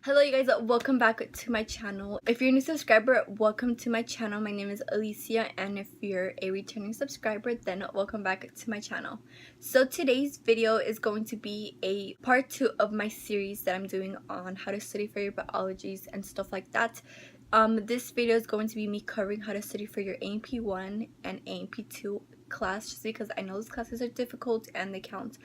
Hello you guys, welcome back to my channel. If you're a new subscriber, welcome to my channel. My name is Alicia, and if you're a returning subscriber, then welcome back to my channel. So today's video is going to be a part 2 of my series that I'm doing on how to study for your biologies and stuff like that. This video is going to be me covering how to study for your A&P 1 and A&P 2 class, just because I know those classes are difficult and they count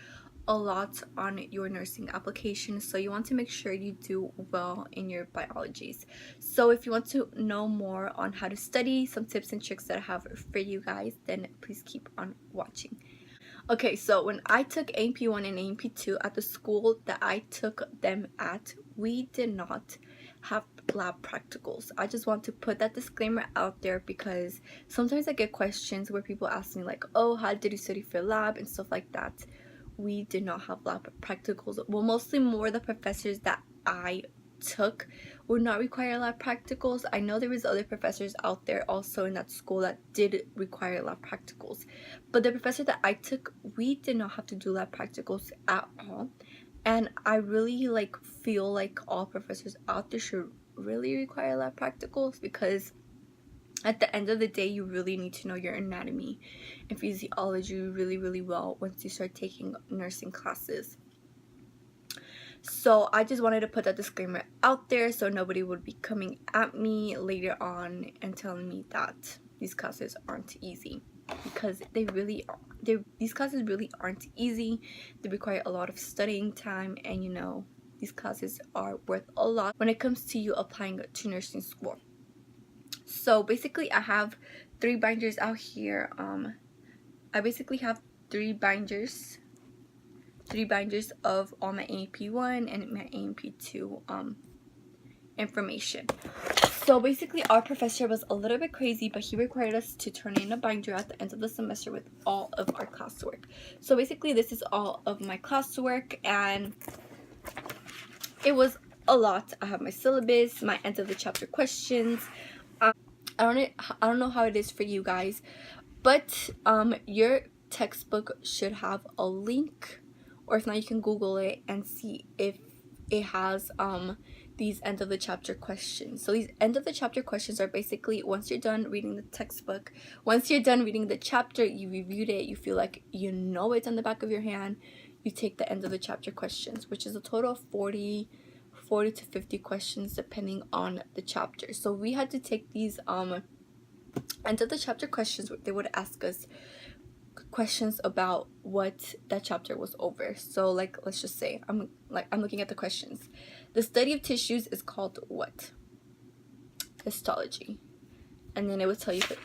a lot on your nursing application, so you want to make sure you do well in your biologies. So if you want to know more on how to study, some tips and tricks that I have for you guys, then please keep on watching. Okay, so when I took A&P 1 and A&P 2 at the school that I took them at, we did not have lab practicals. I just want to put that disclaimer out there because sometimes I get questions where people ask me like, oh, how did you study for lab and stuff like that. We did not have lab practicals. Well, mostly more the professors that I took would not require lab practicals. I know there was other professors out there also in that school that did require lab practicals, but the professor that I took, we did not have to do lab practicals at all. And I really feel like all professors out there should really require lab practicals, because at the end of the day, you really need to know your anatomy and physiology really well once you start taking nursing classes. So I just wanted to put that disclaimer out there so nobody would be coming at me later on and telling me that these classes aren't easy, because these classes really aren't easy. They require a lot of studying time, and you know, these classes are worth a lot when it comes to you applying to nursing school. So basically I have 3 binders out here. I basically have 3 binders of all my A&P 1 and my A&P 2 information. So basically our professor was a little bit crazy, but he required us to turn in a binder at the end of the semester with all of our classwork. So basically this is all of my classwork, and it was a lot. I have my syllabus, my end of the chapter questions. I don't know how it is for you guys, but your textbook should have a link, or if not, you can Google it and see if it has these end of the chapter questions. So these end of the chapter questions are basically, once you're done reading the textbook, once you're done reading the chapter, you reviewed it, you feel like you know it's on the back of your hand, you take the end of the chapter questions, which is a total of 40 to 50 questions depending on the chapter. So we had to take these end of the chapter questions. They would ask us questions about what that chapter was over. So let's just say I'm looking at the questions. The study of tissues is called what? Histology. And then it would tell you that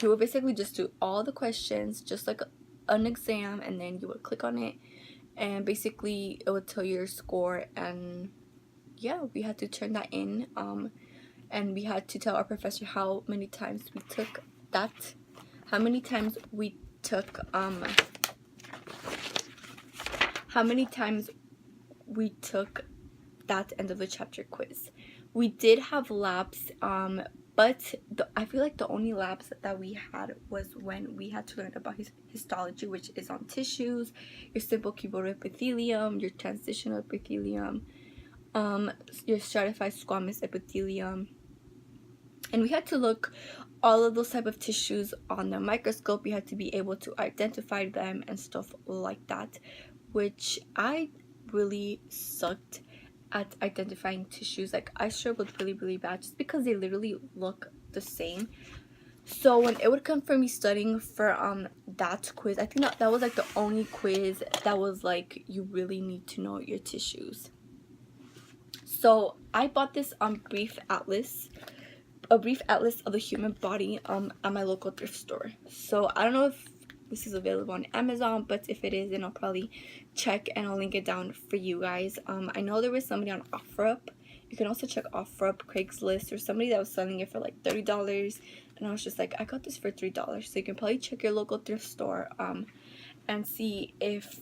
you would basically just do all the questions just like an exam, and then you would click on it, and basically it would tell you your score. And yeah, we had to turn that in, and we had to tell our professor how many times we took that, how many times we took that end of the chapter quiz. We did have labs, but I feel like the only labs that we had was when we had to learn about histology, which is on tissues, your simple cuboidal epithelium, your transitional epithelium, your stratified squamous epithelium. And we had to look all of those type of tissues on the microscope. We had to be able to identify them and stuff like that, which I really sucked at identifying tissues. Like, I struggled really bad just because they literally look the same. So when it would come for me studying for that quiz, I think that was like the only quiz that was like, you really need to know your tissues. So I bought this brief atlas of the human body at my local thrift store. So I don't know if this is available on Amazon, but if it is, then I'll probably check and I'll link it down for you guys. I know there was somebody on OfferUp. You can also check OfferUp, Craigslist, or somebody that was selling it for like $30, and I was just like, I got this for $3. So you can probably check your local thrift store and see if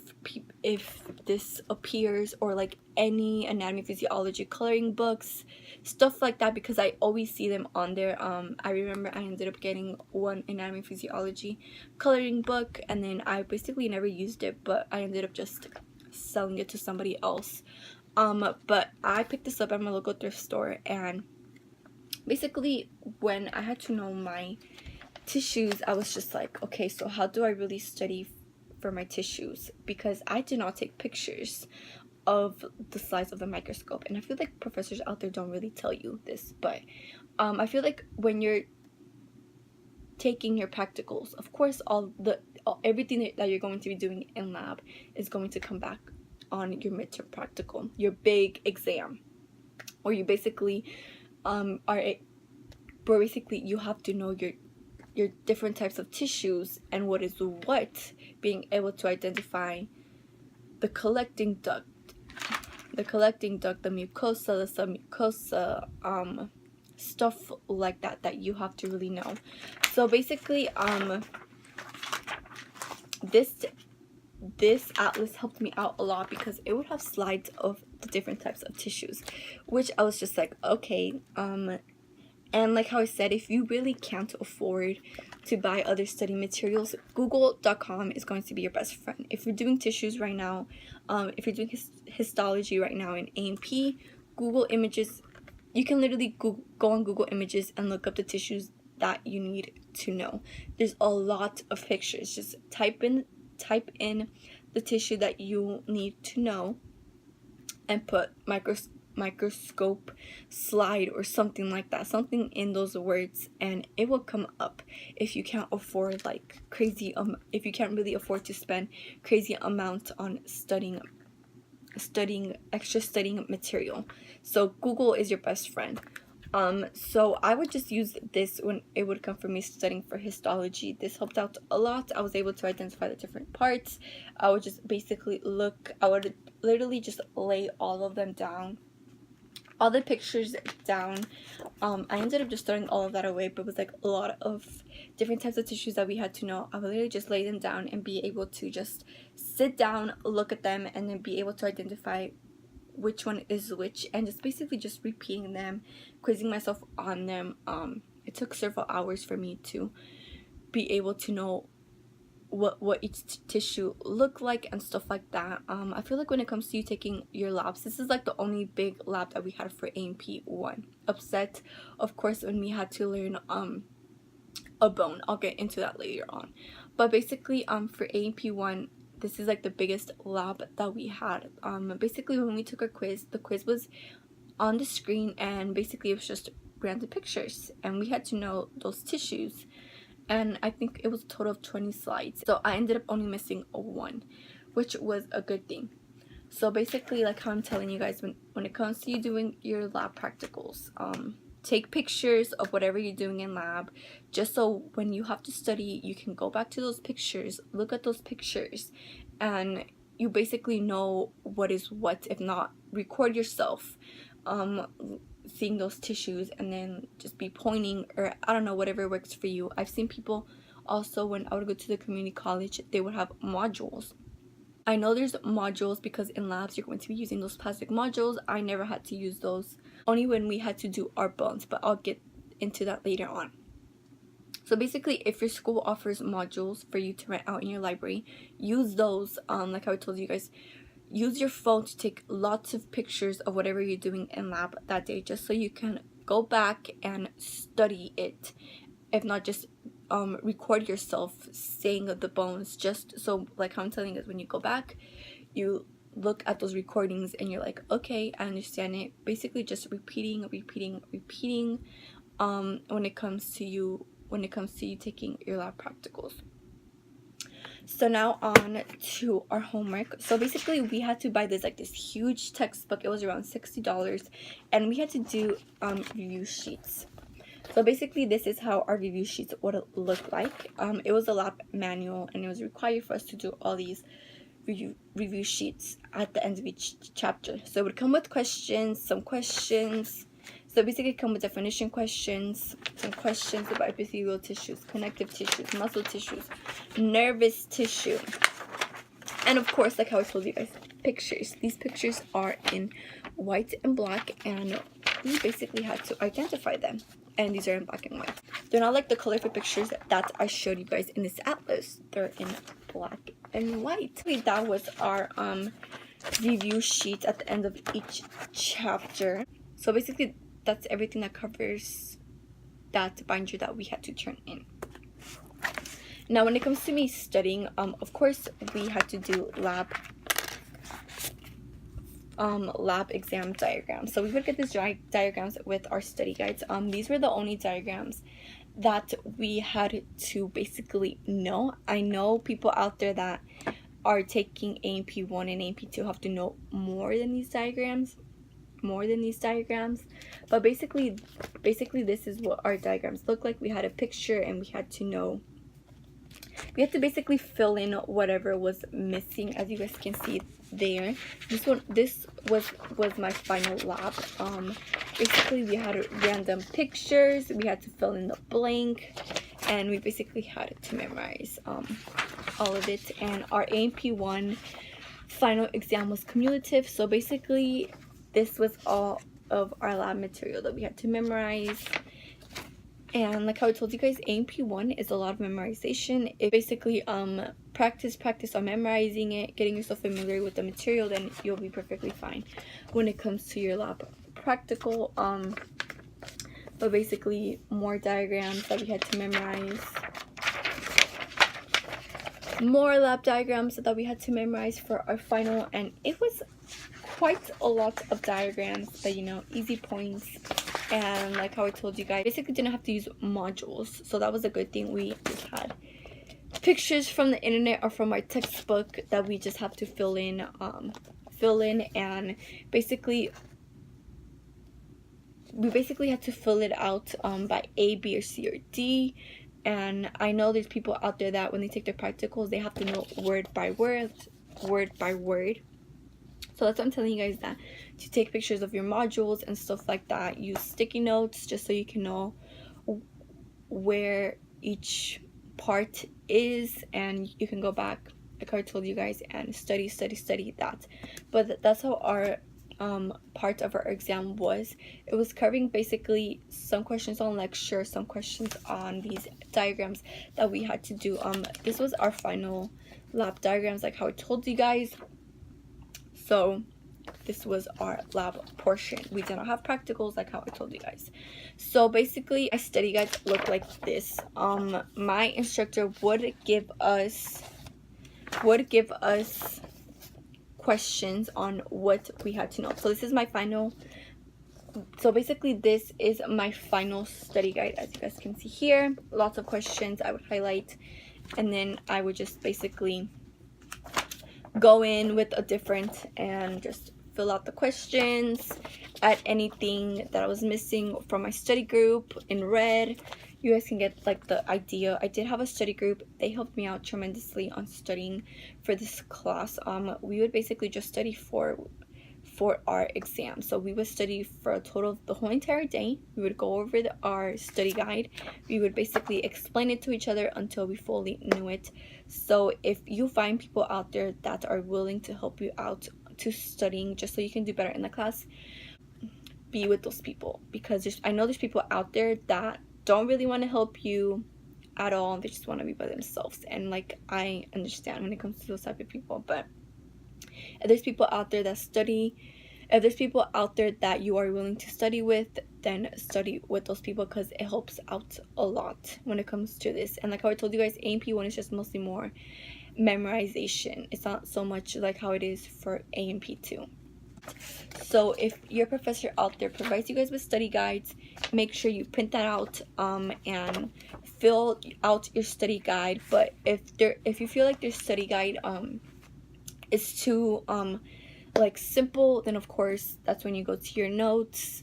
this appears, or like any anatomy, physiology, coloring books, stuff like that, because I always see them on there. I remember I ended up getting one anatomy physiology coloring book, and then I basically never used it, but I ended up just selling it to somebody else But I picked this up at my local thrift store, and basically when I had to know my tissues, I was just like, okay, so how do I really study for my tissues? Because I did not take pictures of the size of the microscope, and I feel like professors out there don't really tell you this, but I feel like when you're taking your practicals, of course everything that you're going to be doing in lab is going to come back on your midterm practical, your big exam, where you basically you have to know your different types of tissues and what is what, being able to identify the collecting duct, the mucosa, the submucosa, stuff like that you have to really know. So basically, this atlas helped me out a lot because it would have slides of the different types of tissues, which I was just like, okay, and like how I said, if you really can't afford to buy other study materials, google.com is going to be your best friend. If you're doing tissues right now, if you're doing histology right now in A&P, Google Images, you can literally go on Google Images and look up the tissues that you need to know. There's a lot of pictures. Just type in the tissue that you need to know and put microscope slide or something like that, something in those words, and it will come up. If you can't afford like crazy if you can't really afford to spend crazy amount on studying extra studying material, so Google is your best friend. So I would just use this when it would come for me studying for histology. This helped out a lot. I was able to identify the different parts. I would just basically I would literally just lay all of them down, all the pictures down. I ended up just throwing all of that away, but it was like a lot of different types of tissues that we had to know. I would literally just lay them down and be able to just sit down, look at them, and then be able to identify which one is which, and just basically just repeating them, quizzing myself on them. It took several hours for me to be able to know what each tissue looked like and stuff like that. I feel like when it comes to you taking your labs, this is like the only big lab that we had for A&P 1. Upset, of course, when we had to learn a bone. I'll get into that later on. But basically, for A&P 1, this is like the biggest lab that we had. Basically, when we took our quiz, the quiz was on the screen, and basically it was just random pictures, and we had to know those tissues. And I think it was a total of 20 slides. So I ended up only missing one, which was a good thing. So basically, like how I'm telling you guys, when it comes to you doing your lab practicals, take pictures of whatever you're doing in lab, just so when you have to study, you can go back to those pictures, look at those pictures, and you basically know what is what. If not, record yourself seeing those tissues, and then just be pointing, or I don't know, whatever works for you. I've seen people also, when I would go to the community college, they would have modules. I know there's modules because in labs you're going to be using those plastic modules. I never had to use those, only when we had to do our bones, but I'll get into that later on. So basically, if your school offers modules for you to rent out in your library, use those. Like how I told you guys, use your phone to take lots of pictures of whatever you're doing in lab that day, just so you can go back and study it. If not, just record yourself saying the bones, just so, like how I'm telling you guys, when you go back, you look at those recordings and you're like, okay, I understand it. Basically just repeating when it comes to you taking your lab practicals. So now on to our homework. So basically we had to buy this huge textbook. It was around $60, and we had to do review sheets. So basically this is how our review sheets would look like. It was a lab manual, and it was required for us to do all these review sheets at the end of each chapter. So it would come with some questions. So basically it come with definition questions, some questions about epithelial tissues, connective tissues, muscle tissues, nervous tissue, and of course, like how I told you guys, pictures. These pictures are in white and black, and we basically had to identify them. And these are in black and white. They're not like the colorful pictures that I showed you guys in this atlas. They're in black and white. That was our review sheets at the end of each chapter. So basically that's everything that covers that binder that we had to turn in. Now when it comes to me studying, of course we had to do lab exam diagrams. So we would get these diagrams with our study guides. These were the only diagrams that we had to basically know. I know people out there that are taking A&P 1 and A&P 2 have to know more than these diagrams, but basically this is what our diagrams look like. We had a picture and we had to basically fill in whatever was missing, as you guys can see there. This was my final lab. Basically we had random pictures, we had to fill in the blank, and we basically had to memorize all of it. And our A&P 1 final exam was cumulative, so basically this was all of our lab material that we had to memorize. And like how I told you guys, A&P 1 is a lot of memorization. It basically practice on memorizing it, getting yourself familiar with the material, then you'll be perfectly fine when it comes to your lab practical. But basically more diagrams that we had to memorize, more lab diagrams that we had to memorize for our final, and it was quite a lot of diagrams, but you know, easy points. And like how I told you guys, basically didn't have to use modules, so that was a good thing. We just had pictures from the internet or from our textbook that we just have to fill in, and basically we had to fill it out by A, B, or C, or D. And I know there's people out there that when they take their practicals, they have to know word by word. So that's why I'm telling you guys that to take pictures of your modules and stuff like that. Use sticky notes just so you can know where each part is, and you can go back, like I told you guys, and study that. But that's how our part of our exam was. It was covering basically some questions on lecture, some questions on these diagrams that we had to do. This was our final lab diagrams, like how I told you guys. So this was our lab portion. We did not have practicals, like how I told you guys. So basically my study guides look like this. My instructor would give us questions on what we had to know. So this is my final, so basically this is my final study guide. As you guys can see here, lots of questions I would highlight, and then I would just basically go in with a different and just fill out the questions, add anything that I was missing from my study group in red. You guys can get like the idea. I did have a study group. They helped me out tremendously on studying for this class. We would basically just study for our exam. So we would study for a total of the whole entire day. We would go over our study guide. We would basically explain it to each other until we fully knew it. So if you find people out there that are willing to help you out to studying just so you can do better in the class, be with those people, because I know there's people out there that don't really want to help you at all. They just want to be by themselves, and like I understand when it comes to those type of people. But if there's people out there that study, if there's people out there that you are willing to study with, then study with those people, because it helps out a lot when it comes to this. And like how I told you guys, A&P 1 is just mostly more memorization. It's not so much like how it is for A&P 2. So if your professor out there provides you guys with study guides, make sure you print that out and fill out your study guide. But if you feel like your study guide is too like simple, then of course that's when you go to your notes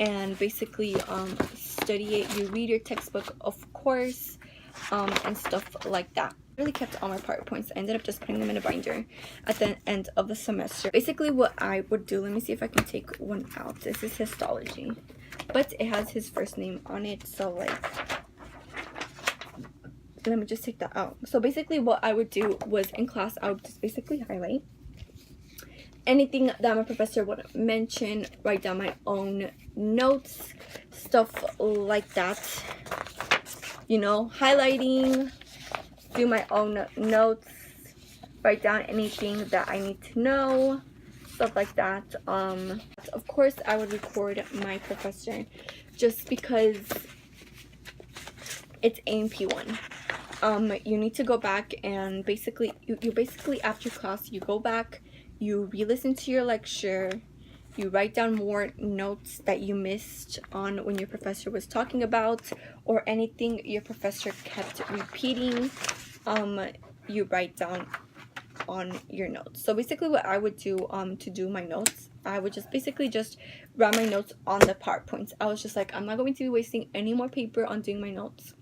and basically study it. You read your textbook, of course, and stuff like that. I really kept all my PowerPoints. I ended up just putting them in a binder at the end of the semester. Basically what I would do, let me see if I can take one out. This is histology, but it has his first name on it, so like let me just take that out. So basically what I would do was in class I would just basically highlight anything that my professor would mention, write down my own notes, stuff like that, you know, highlighting, do my own notes, write down anything that I need to know, stuff like that. Of course I would record my professor just because it's A&P1. You need to go back and basically you basically after class you go back, you re-listen to your lecture, you write down more notes that you missed on when your professor was talking about, or anything your professor kept repeating, you write down on your notes. So basically what I would do to do my notes, I would just basically just write my notes on the PowerPoints. I was just like, I'm not going to be wasting any more paper on doing my notes,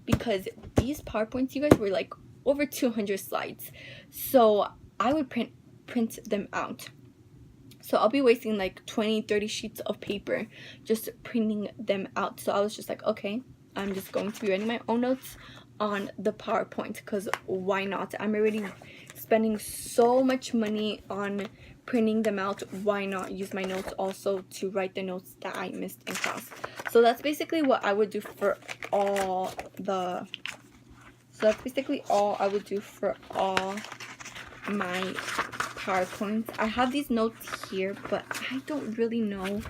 because these PowerPoints, you guys, were like over 200 slides. So I would print them out. So I'll be wasting like 20-30 sheets of paper just printing them out. So I was just like, okay, I'm just going to be writing my own notes on the PowerPoint, because why not? I'm already spending so much money on printing them out. Why not use my notes also to write the notes that I missed in class? So that's basically what I would do for all the... So that's basically all I would do for all my PowerPoints. I have these notes here, but I don't really know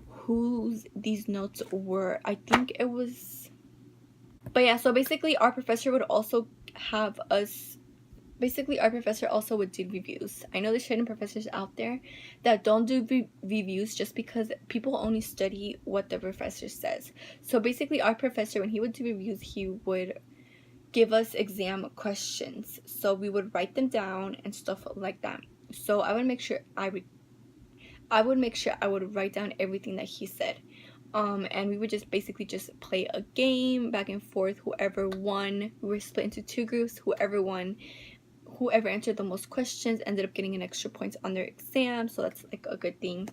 whose these notes were. I think it was... But yeah, so basically our professor would also have us... Basically, our professor also would do reviews. I know there's certain professors out there that don't do reviews just because people only study what the professor says. So basically, our professor, when he would do reviews, he would give us exam questions. So we would write them down and stuff like that. So I would make sure I would write down everything that he said. And we would just basically just play a game back and forth. Whoever won, we were split into two groups. Whoever answered the most questions ended up getting an extra points on their exam, so that's like a good thing.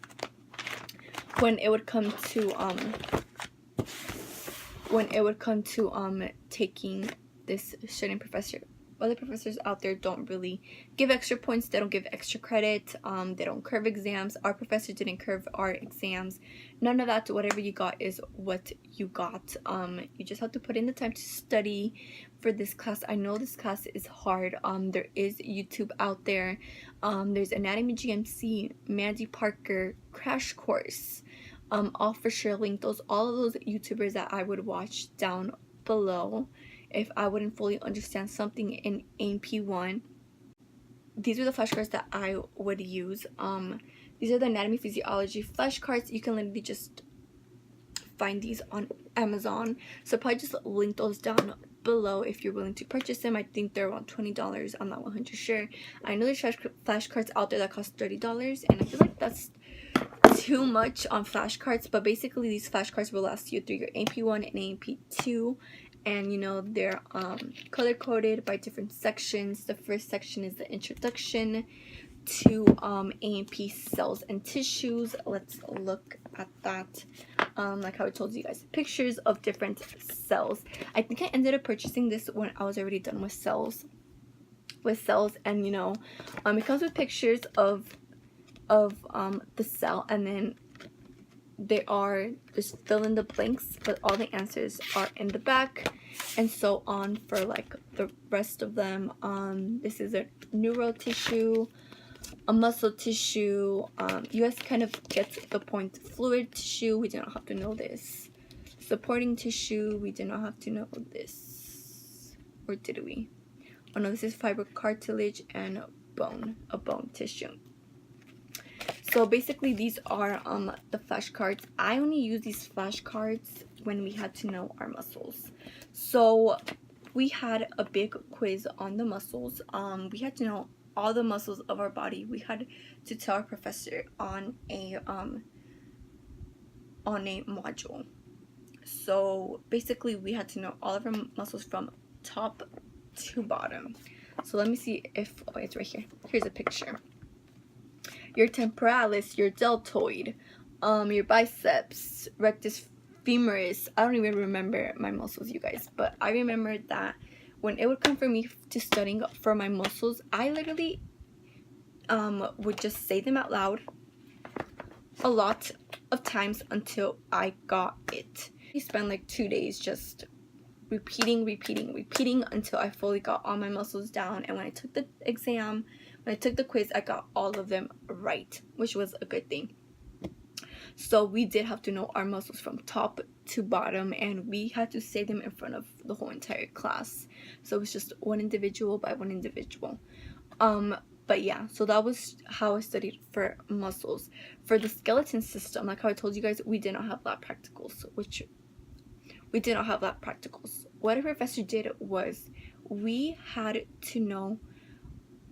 When it would come to taking this certain professor, other professors out there don't really give extra points. They don't give extra credit. They don't curve exams. Our professor didn't curve our exams. None of that. Whatever you got is what you got. You just have to put in the time to study for this class. I know this class is hard. There is YouTube out there. There's Anatomy GMC, Mandy Parker, Crash Course. I'll for sure link all of those YouTubers that I would watch down below if I wouldn't fully understand something in AP1. These are the flashcards that I would use. These are the Anatomy Physiology flashcards. You can literally just find these on Amazon. So probably just link those down below if you're willing to purchase them. I think they're around $20. I'm not 100% sure. I know there's flashcards out there that cost $30, and I feel like that's too much on flashcards. But basically, these flashcards will last you through your AP1 and AP2. And you know, they're color coded by different sections. The first section is the introduction to A&P cells and tissues. Let's look at that. Like how I told you guys, pictures of different cells. I think I ended up purchasing this when I was already done with cells. And you know, it comes with pictures of the cell, and then they are just fill in the blanks, but all the answers are in the back, and so on for like the rest of them. This is a neural tissue, a muscle tissue. You guys kind of get the point. Fluid tissue, we do not have to know this. Supporting tissue, we do not have to know this, or did we? Oh no, this is fiber cartilage and bone, a bone tissue. So basically, these are the flashcards. I only use these flashcards when we had to know our muscles. So we had a big quiz on the muscles. We had to know all the muscles of our body. We had to tell our professor on a module. So basically, we had to know all of our muscles from top to bottom. So let me see if it's right here. Here's a picture. Your temporalis, your deltoid, your biceps, rectus femoris. I don't even remember my muscles, you guys, but I remember that when it would come for me to studying for my muscles, I literally would just say them out loud a lot of times until I got it. I spent like 2 days just repeating until I fully got all my muscles down. And when I took the exam, when I took the quiz, I got all of them right, which was a good thing. So we did have to know our muscles from top to bottom, and we had to say them in front of the whole entire class. So it was just one individual by one individual. But yeah, so that was how I studied for muscles. For the skeleton system, like how I told you guys, we did not have lab practicals, What a professor did was we had to know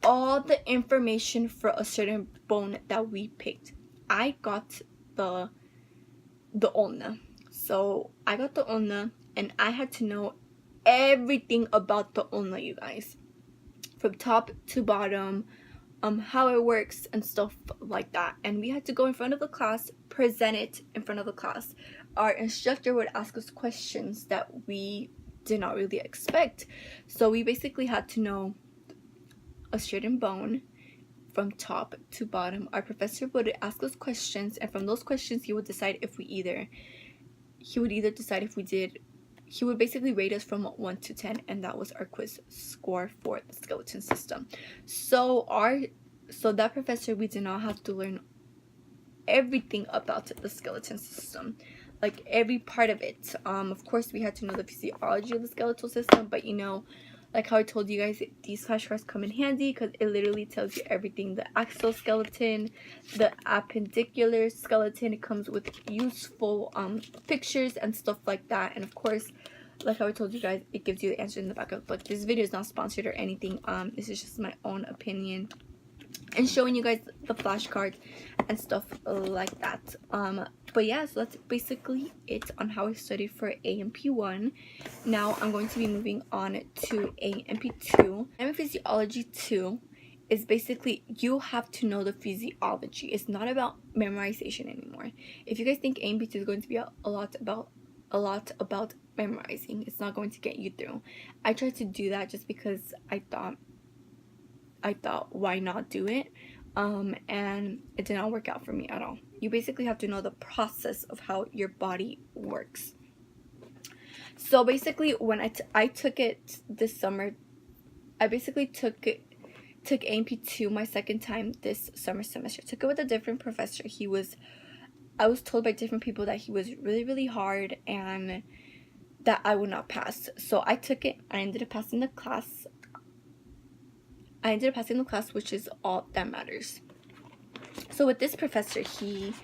all the information for a certain bone that we picked. I got the ulna. So I got the ulna, and I had to know everything about the ulna, you guys. From top to bottom, how it works and stuff like that. And we had to go in front of the class, present it in front of the class. Our instructor would ask us questions that we did not really expect. So we basically had to know a certain bone from top to bottom. Our professor would ask us questions, and from those questions he would decide if he would basically rate us from 1 to 10, and that was our quiz score for the skeleton system. So that professor, we did not have to learn everything about the skeleton system, like every part of it. Of course we had to know the physiology of the skeletal system, but you know, like how I told you guys, these flashcards come in handy because it literally tells you everything. The exoskeleton, the appendicular skeleton, it comes with useful pictures and stuff like that. And of course, like how I told you guys, it gives you the answer in the back of the book. This video is not sponsored or anything. This is just my own opinion and showing you guys the flashcards and stuff like that. But yeah, so that's basically it on how I studied for AMP1. Now I'm going to be moving on to AMP2. And Physiology 2 is basically, you have to know the physiology. It's not about memorization anymore. If you guys think AMP2 is going to be a lot about memorizing, it's not going to get you through. I tried to do that just because I thought why not do it, and it did not work out for me at all. You basically have to know the process of how your body works. So basically, when I took it this summer, I basically took AMP2 my second time this summer semester. Took it with a different professor. I was told by different people that he was really, really hard and that I would not pass. So I took it. I ended up passing the class. Which is all that matters. So with this professor, he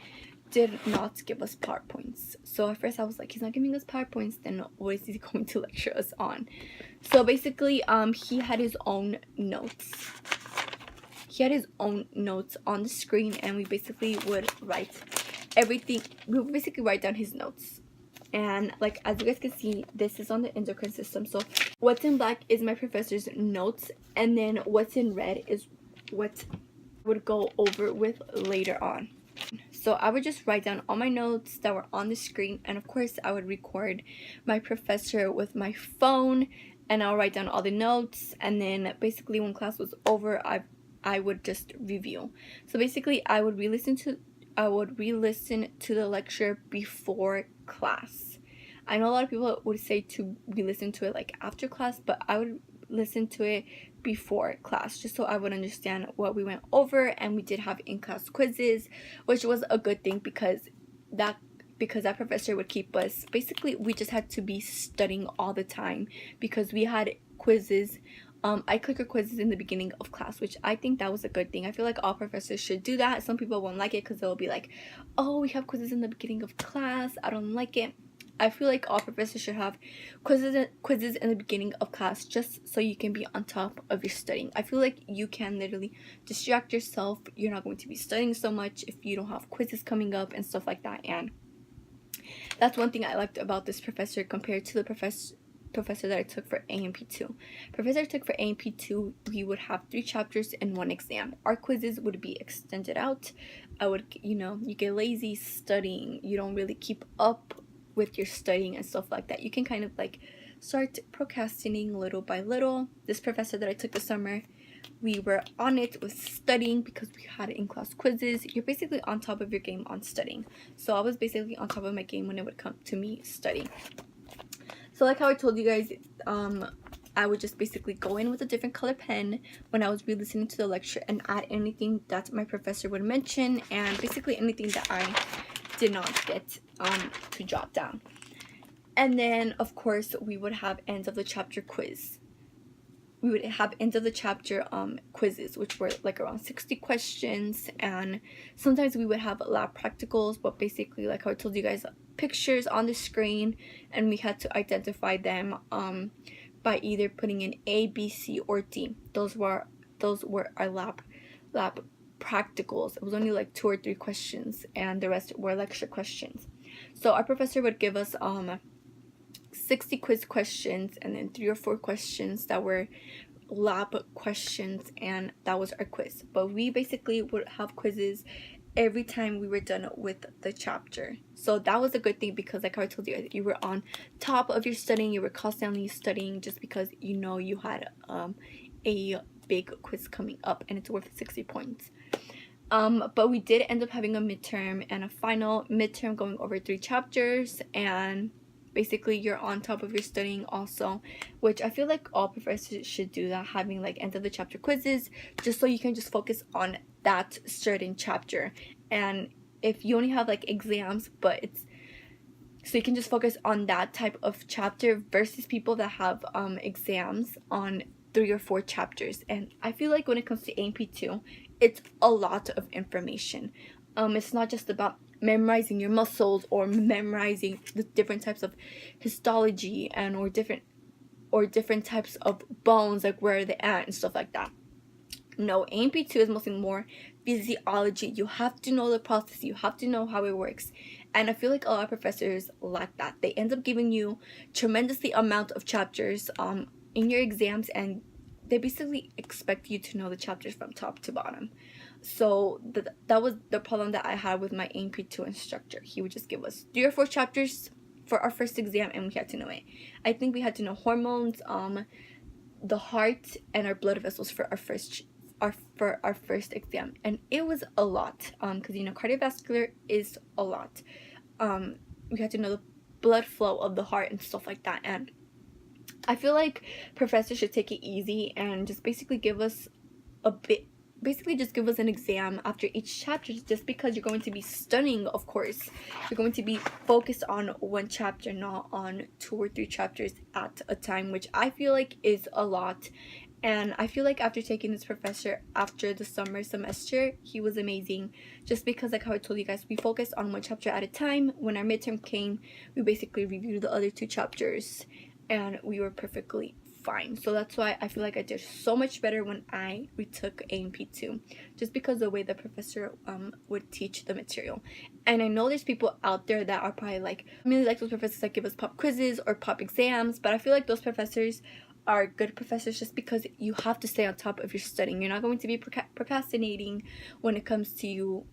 did not give us PowerPoints. So at first I was like, he's not giving us PowerPoints, then what is he going to lecture us on? So basically, he had his own notes. He had his own notes on the screen, and we basically would write everything. We would basically write down his notes. And like, as you guys can see, this is on the endocrine system. So what's in black is my professor's notes, and then what's in red is what I would go over with later on. So I would just write down all my notes that were on the screen, and of course I would record my professor with my phone, and I'll write down all the notes, and then basically when class was over, I would just review. So basically I would re-listen to the lecture before class. I know a lot of people would say to re-listen to it like after class, but I would listen to it before class just so I would understand what we went over. And we did have in-class quizzes, which was a good thing because that professor would keep us, basically we just had to be studying all the time because we had quizzes. I clicker quizzes in the beginning of class, which I think that was a good thing. I feel like all professors should do that. Some people won't like it because they'll be like, oh, we have quizzes in the beginning of class. I don't like it. I feel like all professors should have quizzes in the beginning of class just so you can be on top of your studying. I feel like you can literally distract yourself. You're not going to be studying so much if you don't have quizzes coming up and stuff like that. And that's one thing I liked about this professor compared to the professor that I took for AMP2. Professor I took for AMP2, we would have 3 chapters and 1 exam. Our quizzes would be extended out. You get lazy studying. You don't really keep up with your studying and stuff like that. You can kind of like start procrastinating little by little. This professor that I took this summer, we were on it with studying because we had in-class quizzes. You're basically on top of your game on studying. So I was basically on top of my game when it would come to me studying. So like how I told you guys, I would just basically go in with a different color pen when I was re-listening to the lecture and add anything that my professor would mention, and basically anything that I did not get to jot down. And then of course we would have end of the chapter quiz. We would have end of the chapter quizzes, which were like around 60 questions, and sometimes we would have lab practicals, but basically, like how I told you guys, pictures on the screen, and we had to identify them by either putting in A, B, C, or D. Those were our lab practicals. It was only like 2 or 3 questions, and the rest were lecture questions. So our professor would give us 60 quiz questions, and then 3 or 4 questions that were lab questions, and that was our quiz. But we basically would have quizzes every time we were done with the chapter. So that was a good thing, because like I told you, you were on top of your studying, you were constantly studying, just because you know you had a big quiz coming up and it's worth 60 points. But we did end up having a midterm and a final midterm going over 3 chapters, and basically you're on top of your studying also, which I feel like all professors should do that, having like end of the chapter quizzes, just so you can just focus on that certain chapter. And if you only have like exams, but it's so you can just focus on that type of chapter versus people that have exams on 3 or 4 chapters. And I feel like when it comes to A&P2, it's a lot of information. It's not just about memorizing your muscles or memorizing the different types of histology and or different types of bones, like where are they at and stuff like that. No, A&P2 is mostly more physiology. You have to know the process, you have to know how it works. And I feel like a lot of professors lack that. They end up giving you tremendously amount of chapters in your exams, and they basically expect you to know the chapters from top to bottom. So that was the problem that I had with my A&P2 instructor. He would just give us 3 or 4 chapters for our first exam, and we had to know it. I think we had to know hormones, the heart, and our blood vessels for our first exam, and it was a lot, because you know cardiovascular is a lot. We had to know the blood flow of the heart and stuff like that, and I feel like professors should take it easy and just basically give us just give us an exam after each chapter, just because you're going to be studying. Of course, you're going to be focused on one chapter, not on 2 or 3 chapters at a time, which I feel like is a lot. And I feel like after taking this professor after the summer semester, he was amazing, just because like how I told you guys, we focused on one chapter at a time. When our midterm came, we basically reviewed the other 2 chapters, and we were perfectly fine. So that's why I feel like I did so much better when I retook A&P2, just because the way the professor would teach the material. And I know there's people out there that are probably like, I really like those professors that give us pop quizzes or pop exams, but I feel like those professors are good professors just because you have to stay on top of your studying. You're not going to be procrastinating when it comes to you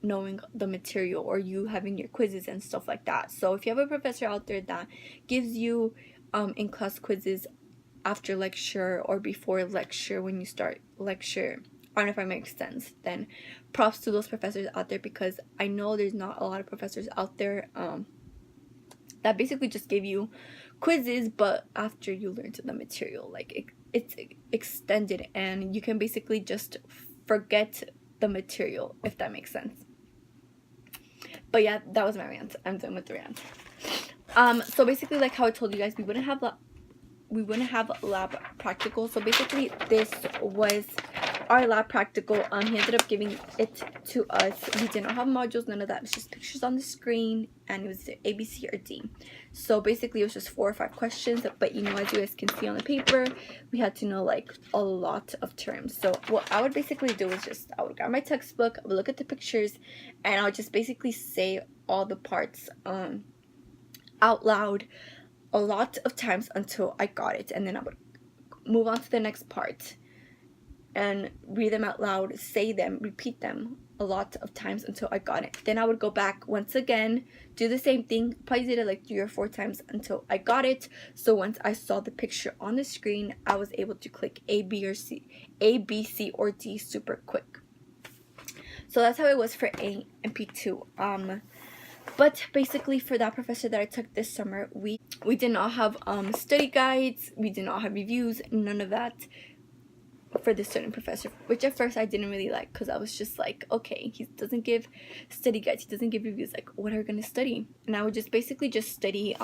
knowing the material or you having your quizzes and stuff like that. So if you have a professor out there that gives you in class quizzes after lecture or before lecture when you start lecture, I don't know if I make sense, then props to those professors out there, because I know there's not a lot of professors out there that basically just give you quizzes, but after you learn the material, like it's extended and you can basically just forget the material, if that makes sense. But yeah, that was my rant. I'm done with the rant. So basically, like how I told you guys, we wouldn't have lab practical. So basically this was our lab practical. He ended up giving it to us. We did not have modules, none of that. It was just pictures on the screen, and it was A, B, C, or D. So basically it was just 4 or 5 questions, but you know, as you guys can see on the paper, we had to know like a lot of terms. So what I would basically do is I would grab my textbook, I would look at the pictures, and I would just basically say all the parts out loud a lot of times until I got it, and then I would move on to the next part and read them out loud, say them, repeat them a lot of times until I got it. Then I would go back once again, do the same thing, probably did it like 3 or 4 times until I got it. So once I saw the picture on the screen, I was able to click A, B, C, or D super quick. So that's how it was for A&P2. But basically, for that professor that I took this summer, we did not have study guides, we did not have reviews, none of that for this certain professor, which at first I didn't really like, because I was just like, okay, he doesn't give study guides, he doesn't give reviews, like what are we going to study? And I would just basically just study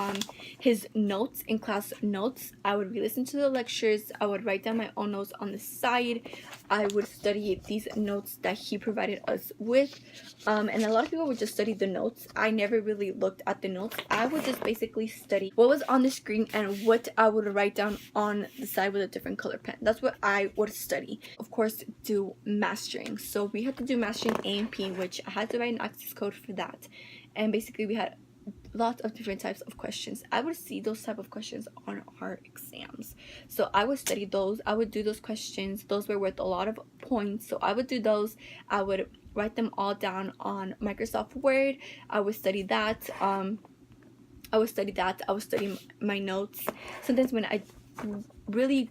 his notes, in class notes. I would re-listen to the lectures, I would write down my own notes on the side, I would study these notes that he provided us with, and a lot of people would just study the notes. I never really looked at the notes. I would just basically study what was on the screen and what I would write down on the side with a different color pen. That's what I would study. Of course, do mastering. So we had to do mastering A&P, which I had to write an access code for that. And basically we had lots of different types of questions. I would see those type of questions on our exams, so I would study those. I would do those questions. Those were worth a lot of points, so I would do those. I would write them all down on Microsoft Word. I would study that. I would study my notes. Sometimes when I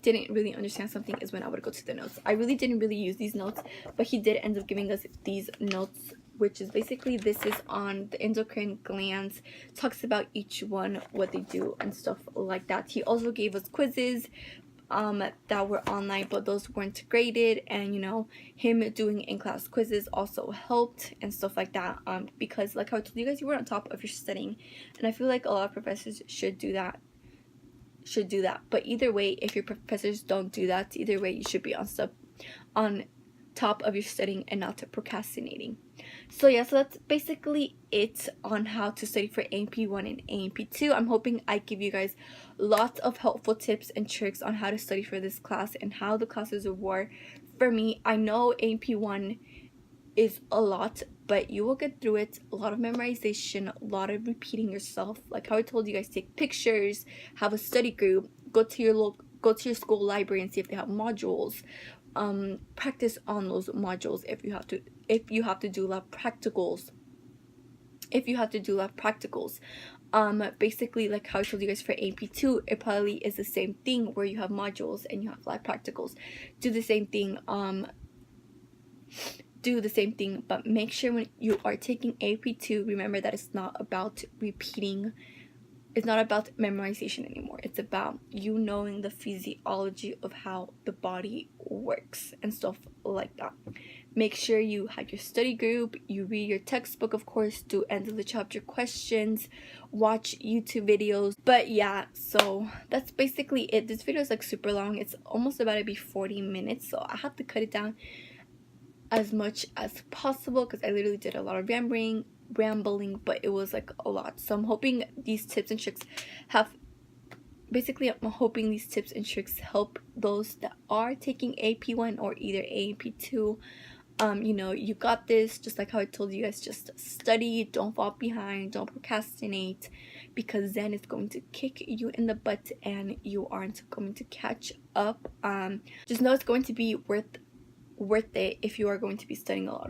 didn't really understand something is when I would go to the notes. I really didn't really use these notes, but he did end up giving us these notes, which is basically, this is on the endocrine glands, talks about each one, what they do and stuff like that. He also gave us quizzes that were online, but those weren't graded, and you know, him doing in-class quizzes also helped and stuff like that, because like how I told you guys, you were on top of your studying, and I feel like a lot of professors should do that. But either way, if your professors don't do that, either way you should be on top of your studying and not procrastinating. So yeah, so that's basically it on how to study for A&P1 and A&P2. I'm hoping I give you guys lots of helpful tips and tricks on how to study for this class and how the classes were for me. I know A&P1 is a lot, but you will get through it. A lot of memorization, a lot of repeating yourself. Like how I told you guys, take pictures, have a study group, go to your school library and see if they have modules. Practice on those modules if you have to do lab practicals. Basically, like how I told you guys for AP2, it probably is the same thing where you have modules and you have lab practicals. Do the same thing, but make sure when you are taking AP2, remember that it's not about repeating. It's not about memorization anymore. It's about you knowing the physiology of how the body works and stuff like that. Make sure you have your study group, you read your textbook, of course, do end of the chapter questions, watch YouTube videos. But yeah, so that's basically it. This video is like super long. It's almost about to be 40 minutes, so I have to cut it down as much as possible because I literally did a lot of rambling, but it was like a lot. So I'm hoping these tips and tricks help those that are taking AP1 or either AP2. You know, you got this. Just like how I told you guys, just study, don't fall behind, don't procrastinate, because then it's going to kick you in the butt and you aren't going to catch up. Just know it's going to be worth it if you are going to be studying a lot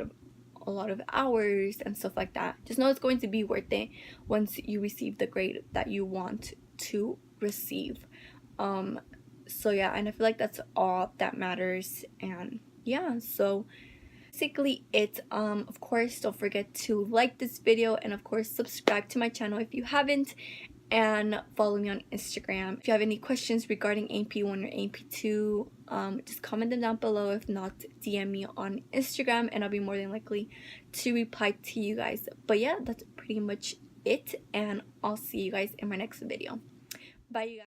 of hours and stuff like that. Just know it's going to be worth it once you receive the grade that you want to receive. So yeah, and I feel like that's all that matters. And yeah, so basically it. Of course, don't forget to like this video and of course subscribe to my channel if you haven't, and follow me on Instagram. If you have any questions regarding AP1 or AP2, just comment them down below. If not, DM me on Instagram and I'll be more than likely to reply to you guys. But yeah, that's pretty much it, and I'll see you guys in my next video. Bye, you guys.